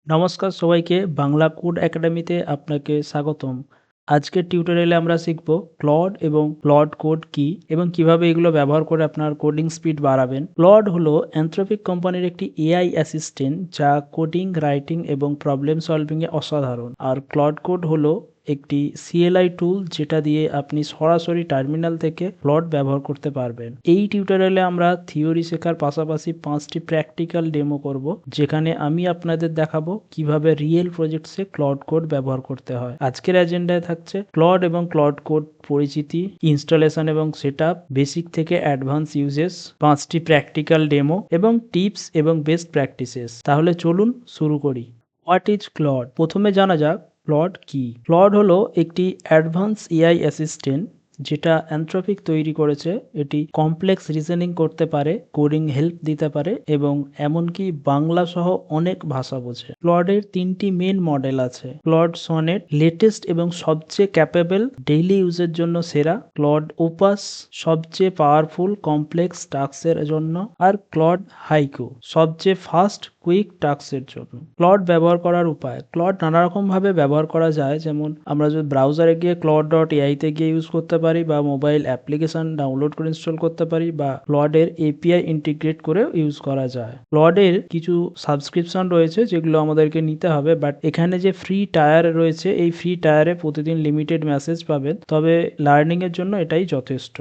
নমস্কার সবাইকে, বাংলা কোড একাডেমিতে আপনাকে স্বাগতম। আজকের টিউটোরিয়ালে আমরা শিখব ক্লড এবং ক্লড কোড কি এবং কিভাবে এগুলো ব্যবহার করে আপনার কোডিং স্পিড বাড়াবেন। ক্লড হলো অ্যানথ্রপিক কোম্পানির একটি এআই অ্যাসিস্ট্যান্ট যা কোডিং, রাইটিং এবং প্রবলেম সলভিংয়ে অসাধারণ। আর ক্লড কোড হলো একটি সিএলআই টুল যেটা দিয়ে আপনি সরাসরি টার্মিনাল থেকে ক্লড ব্যবহার করতে পারবেন। এই টিউটোরিয়ালে আমরা থিওরি শেখার পাশাপাশি 5টি প্র্যাকটিক্যাল ডেমো করব, যেখানে আমি আপনাদের দেখাবো কিভাবে রিয়েল প্রজেক্টসে ক্লড কোড ব্যবহার করতে হয়। আজকের এজেন্ডায় থাকছে ক্লড এবং ক্লড কোড পরিচিতি, ইনস্টলেশন এবং সেটআপ, বেসিক থেকে অ্যাডভান্স ইউজেস, 5টি প্র্যাকটিক্যাল ডেমো এবং টিপস এবং বেস্ট প্র্যাকটিসেস। তাহলে চলুন শুরু করি। What is Claude? প্রথমে জানা যাক ক্লড কি। ক্লড হলো একটি অ্যাডভান্স এআই অ্যাসিস্ট্যান্ট যেটা অ্যানথ্রপিক তৈরি করেছে। এটি কমপ্লেক্স রিজনিং করতে পারে, কোডিং হেল্প দিতে পারে এবং এমনকি বাংলা সহ অনেক ভাষা বোঝে। ক্লডের 3টি মেন মডেল আছে। ক্লড সনেট লেটেস্ট এবং সবচেয়ে ক্যাপেবল, ডেইলি ইউজের জন্য সেরা। ক্লড ওপাস সবচেয়ে পাওয়ারফুল কমপ্লেক্স টাস্কের জন্য। আর ক্লড হাইকু সবচেয়ে ফাস্ট কুইক টাস্কের জন্য। ক্লড ব্যবহার করার উপায়। ক্লড নানা রকম ভাবে ব্যবহার করা যায়, যেমন আমরা যদি ব্রাউজারে গিয়ে claude.ai তে গিয়ে ইউজ করতে পারি, বা মোবাইল অ্যাপ্লিকেশন ডাউনলোড করে ইনস্টল করতে পারি, বা ক্লডের এপিআই ইন্টিগ্রেট করে ইউজ করা যায়। ক্লডের কিছু সাবস্ক্রিপশন রয়েছে যেগুলো আমাদেরকে নিতে হবে, বাট এখানে যে ফ্রি টায়ার রয়েছে এই ফ্রি টায়ারে প্রতিদিন লিমিটেড মেসেজ পাবেন, তবে লার্নিং এর জন্য এটাই যথেষ্ট।